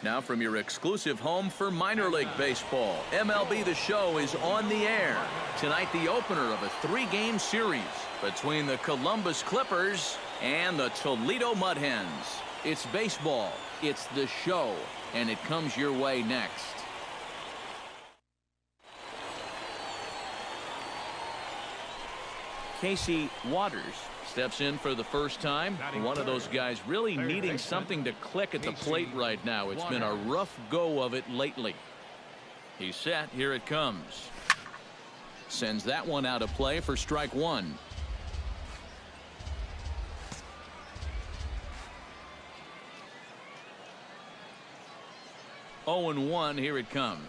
Now from your exclusive home for minor league baseball, MLB The Show is on the air. Tonight, the opener of a 3-game series between the Columbus Clippers and the Toledo Mud Hens. It's baseball, it's The Show, and it comes your way next. Casey Waters steps in for the first time. One of those guys really needing something to click at the plate right now. It's been a rough go of it lately. He's set. Here it comes. Sends that one out of play for strike one. Oh and 1. Here it comes.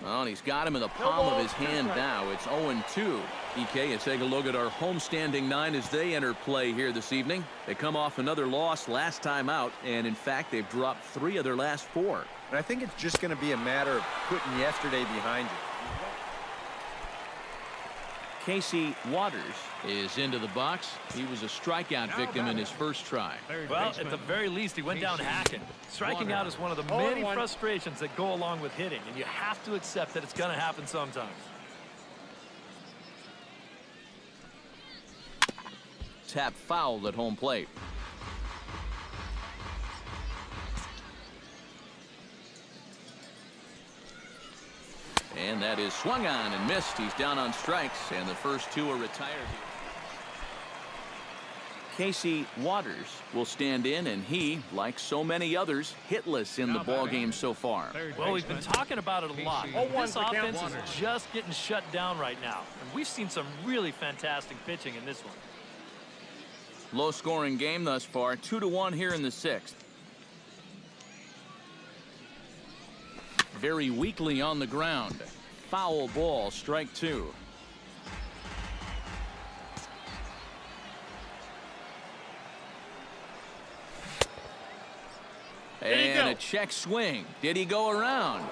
Well, and he's got him in the palm of his hand now. It's 0-2. EK, let's take a look at our homestanding 9 as they enter play here this evening. They come off another loss last time out, and in fact, they've dropped 3 of their last 4. And I think it's just going to be a matter of putting yesterday behind you. Casey Waters is into the box. He was a strikeout victim in his first try. Well, at the very least, he went down hacking. Striking out is one of the many frustrations that go along with hitting, and you have to accept that it's going to happen sometimes. Tap fouled at home plate. And that is swung on and missed. He's down on strikes, and the first 2 are retired. Casey Waters will stand in, and he, like so many others, hitless in the ballgame so far. Well, we've been talking about it a lot. This offense is just getting shut down right now, and we've seen some really fantastic pitching in this one. Low-scoring game thus far, 2-1 here in the 6th. Very weakly on the ground. Foul ball, strike 2. And a check swing. Did he go around?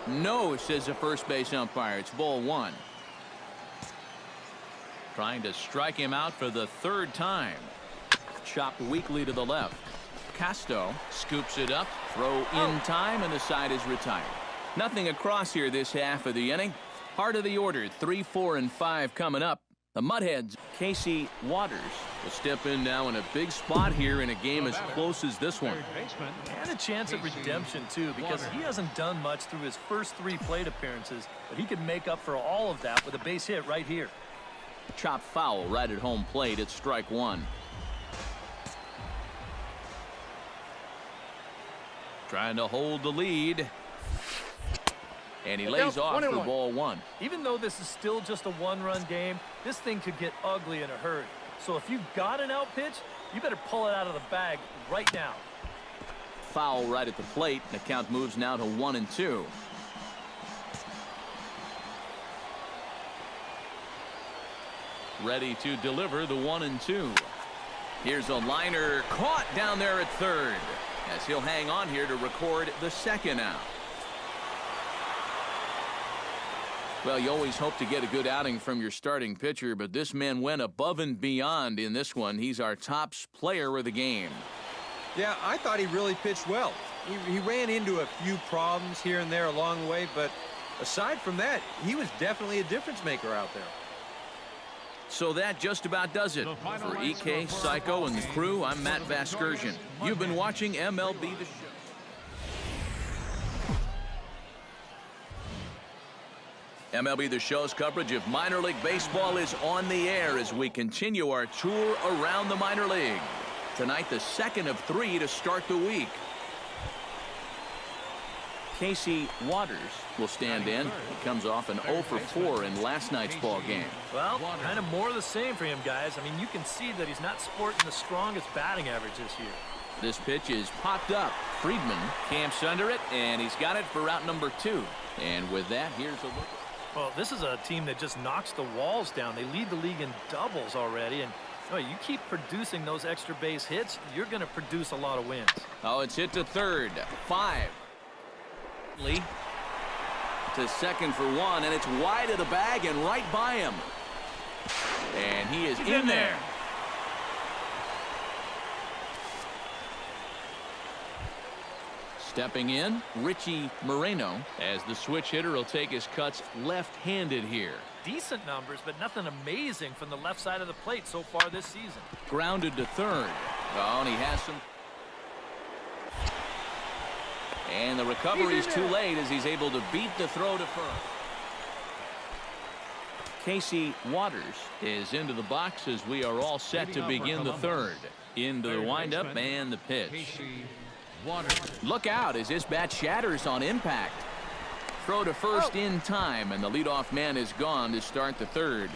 No, says the first base umpire. It's ball 1. Trying to strike him out for the 3rd time. Chopped weakly to the left. Casto scoops it up. Throw in time, and the side is retired. Nothing across here this half of the inning. Heart of the order, 3, 4, and 5 coming up. The Mudheads. Casey Waters will step in now in a big spot here in a game as close as this one. And a chance at redemption, too, because he hasn't done much through his first 3 plate appearances, but he could make up for all of that with a base hit right here. Chop foul right at home plate. It's strike 1. Trying to hold the lead. And he lays off for ball 1. Even though this is still just a 1-run game, this thing could get ugly in a hurry. So if you've got an out pitch, you better pull it out of the bag right now. Foul right at the plate. The count moves now to 1-2. Ready to deliver the 1-2. Here's a liner caught down there at third, as he'll hang on here to record the 2nd out. Well, you always hope to get a good outing from your starting pitcher, but this man went above and beyond in this one. He's our top player of the game. Yeah, I thought he really pitched well. He ran into a few problems here and there along the way, but aside from that, he was definitely a difference maker out there. So that just about does it. For EK, Psycho, and the crew, I'm Matt Vasgersian. You've been watching MLB The Show. MLB The Show's coverage of minor league baseball is on the air as we continue our tour around the minor league. Tonight, the 2nd of 3 to start the week. Casey Waters will stand in. He comes off an 0 for 4 in last night's ball game. Well, kind of more of the same for him, guys. I mean, you can see that he's not sporting the strongest batting average this year. This pitch is popped up. Friedman camps under it, and he's got it for route number 2. And with that, here's a look. Well, this is a team that just knocks the walls down. They lead the league in doubles already, and you keep producing those extra base hits, you're going to produce a lot of wins. Oh, it's hit to third. 5. Lee to second for 1, and it's wide of the bag and right by him. And he is in there. Stepping in, Richie Moreno, as the switch hitter will take his cuts left-handed here. Decent numbers, but nothing amazing from the left side of the plate so far this season. Grounded to third. Oh, and he has some. And the recovery's too late as he's able to beat the throw to first. Casey Waters is into the box as we are all set to begin the third. Into the windup and the pitch. Look out as this bat shatters on impact. Throw to first in time, and the leadoff man is gone to start the third.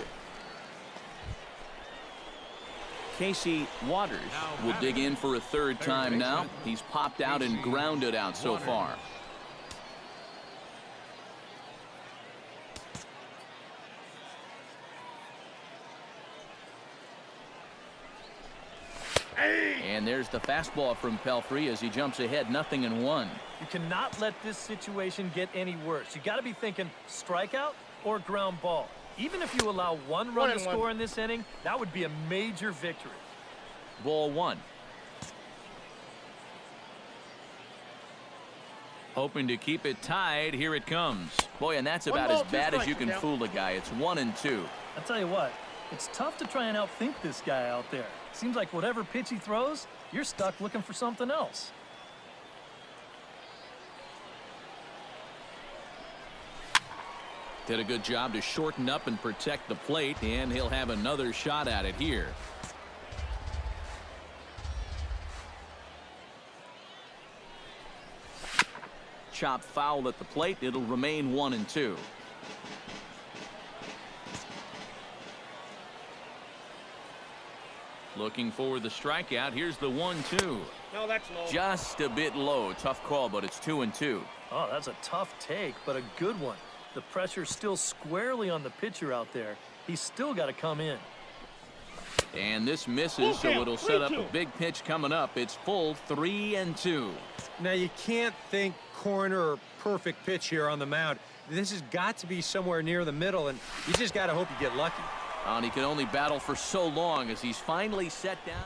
Casey Waters will dig in for a third time now. He's popped out and grounded out so far. And there's the fastball from Pelfrey as he jumps ahead, 0-1. You cannot let this situation get any worse. You got to be thinking strikeout or ground ball. Even if you allow one run to score in this inning, that would be a major victory. Ball one. Hoping to keep it tied. Here it comes. Boy, and that's about as bad as you can fool a guy. It's 1-2. I'll tell you what, it's tough to try and outthink this guy out there. Seems like whatever pitch he throws, you're stuck looking for something else. Did a good job to shorten up and protect the plate, and he'll have another shot at it here. Chop foul at the plate. It'll remain 1-2. Looking for the strikeout. Here's the 1-2. No, that's low. Just a bit low. Tough call, but it's 2-2. Oh, that's a tough take, but a good one. The pressure's still squarely on the pitcher out there. He's still got to come in. And this misses, so it'll set up a big pitch coming up. It's full 3-2. Now, you can't think corner or perfect pitch here on the mound. This has got to be somewhere near the middle, and you just got to hope you get lucky. And he can only battle for so long as he's finally set down.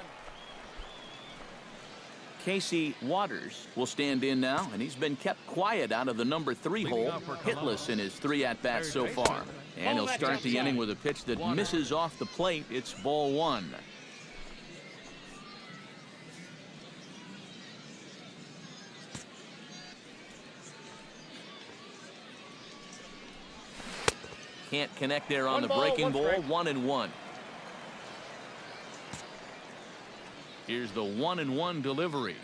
Casey Waters will stand in now, and he's been kept quiet out of the number 3 hole, hitless in his 3 at-bats so far. And he'll start the inning with a pitch that misses off the plate. It's ball 1. Can't connect there on the breaking ball. 1-1. Here's the 1-1 delivery.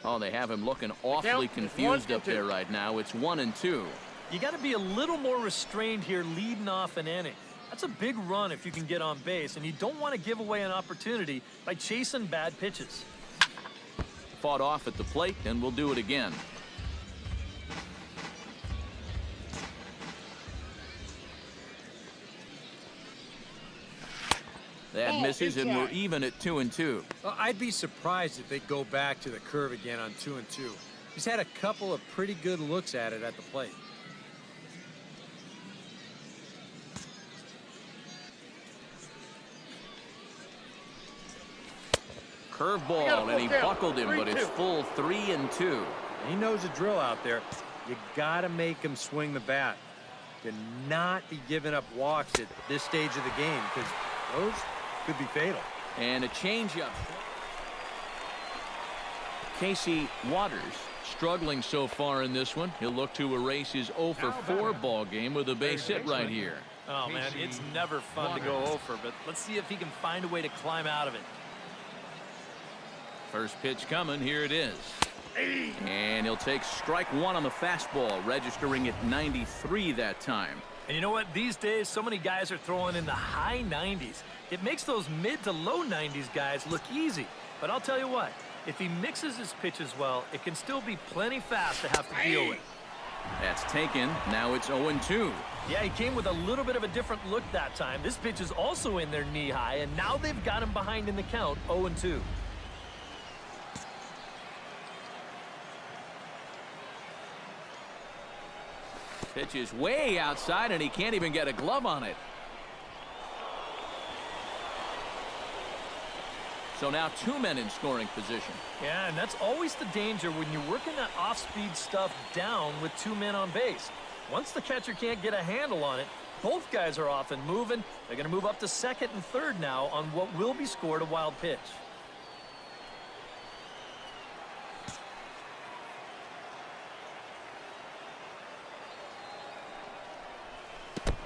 Oh, they have him looking awfully confused up there right now. It's 1-2. You got to be a little more restrained here leading off an inning. That's a big run if you can get on base, and you don't want to give away an opportunity by chasing bad pitches. Fought off at the plate, and we'll do it again. That misses, and we're even at 2-2. Well, I'd be surprised if they go back to the curve again on 2-2. He's had a couple of pretty good looks at it at the plate. Curveball, and he buckled him, but it's full 3-2. He knows the drill out there. You got to make him swing the bat. To not be giving up walks at this stage of the game, because those could be fatal. And a changeup. Casey Waters struggling so far in this one. He'll look to erase his 0-for-4 ball game with a base hit right here. Oh, man, it's never fun to go 0-for, but let's see if he can find a way to climb out of it. First pitch coming. Here it is. And he'll take strike 1 on the fastball, registering at 93 that time. And you know what? These days, so many guys are throwing in the high 90s. It makes those mid to low 90s guys look easy. But I'll tell you what, if he mixes his pitches well, it can still be plenty fast to have to deal with. That's taken. Now it's 0-2. Yeah, he came with a little bit of a different look that time. This pitch is also in their knee high, and now they've got him behind in the count, 0-2. Pitch is way outside, and he can't even get a glove on it. So now 2 men in scoring position. Yeah, and that's always the danger when you're working that off-speed stuff down with 2 men on base. Once the catcher can't get a handle on it, both guys are off and moving. They're going to move up to second and third now on what will be scored a wild pitch.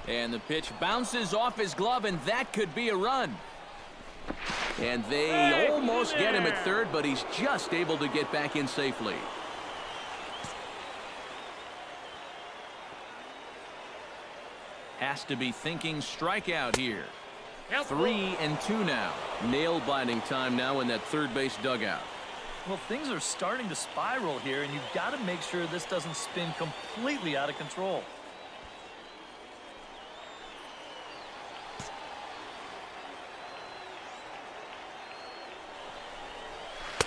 And the pitch bounces off his glove, and that could be a run. And they almost get him at third, but he's just able to get back in safely. Has to be thinking strikeout here. 3-2 now. Nail-biting time now in that third base dugout. Well, things are starting to spiral here, and you've got to make sure this doesn't spin completely out of control.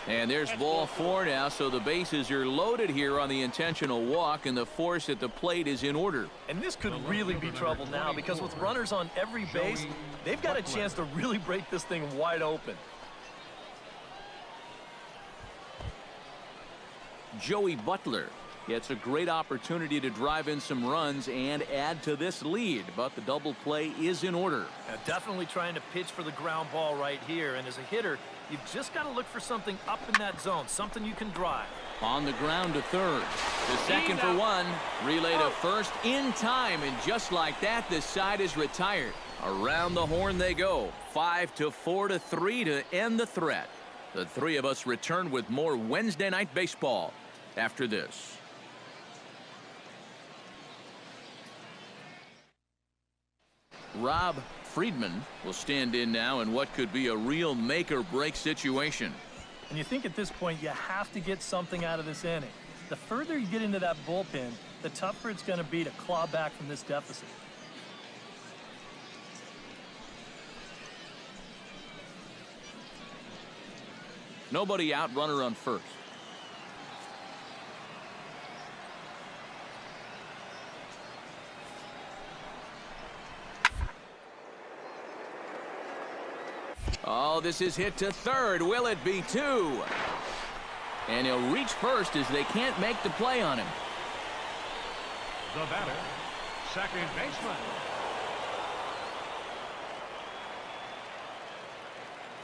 And there's ball 4 now, so the bases are loaded here on the intentional walk, and the force at the plate is in order. And this could really be trouble now, because with runners on every base, they've got a chance to really break this thing wide open. Joey Butler gets a great opportunity to drive in some runs and add to this lead, but the double play is in order. Now, definitely trying to pitch for the ground ball right here, and as a hitter, you've just got to look for something up in that zone, something you can drive. On the ground to third. The second for one. Relay to first in time, and just like that, the side is retired. Around the horn they go. 5-4 to 3 to end the threat. The three of us return with more Wednesday Night Baseball after this. Rob Friedman will stand in now in what could be a real make-or-break situation. And you think at this point you have to get something out of this inning. The further you get into that bullpen, the tougher it's going to be to claw back from this deficit. Nobody out, runner on first. Oh, this is hit to third. Will it be 2? And he'll reach first as they can't make the play on him. The batter, second baseman.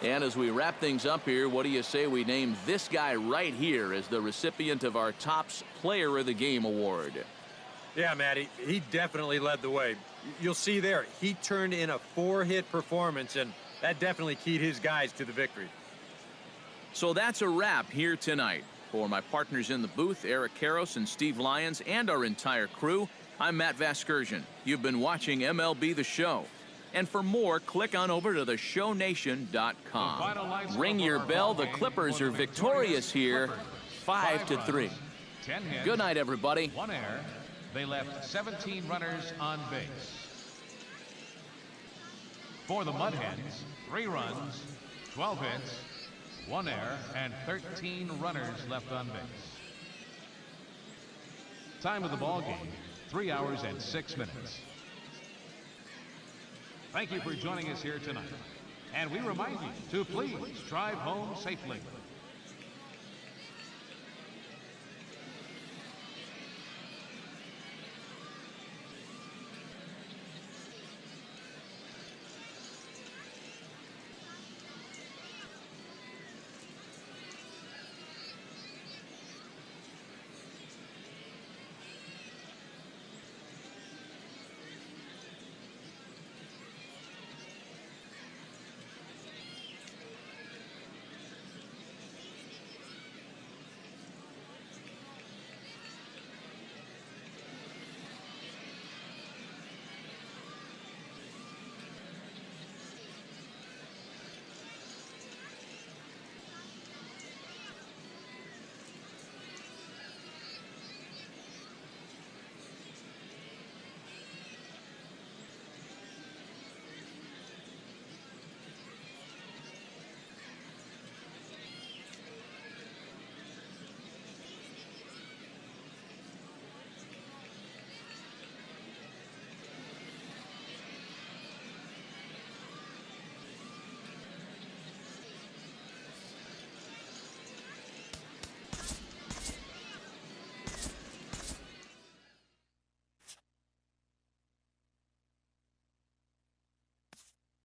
And as we wrap things up here, what do you say we name this guy right here as the recipient of our Topps Player of the Game award? Yeah, Matty, he definitely led the way. You'll see there, he turned in a 4-hit performance, and that definitely keyed his guys to the victory. So that's a wrap here tonight. For my partners in the booth, Eric Karros and Steve Lyons, and our entire crew, I'm Matt Vasgersian. You've been watching MLB The Show. And for more, click on over to theshownation.com. Ring your bell. The Clippers are victorious here, 5-3. Good night, everybody. 1 error. They left 17 runners on base. For the Mud Hens, 3 runs, 12 hits, 1 error, and 13 runners left on base. Time of the ball game, 3 hours and 6 minutes. Thank you for joining us here tonight. And we remind you to please drive home safely.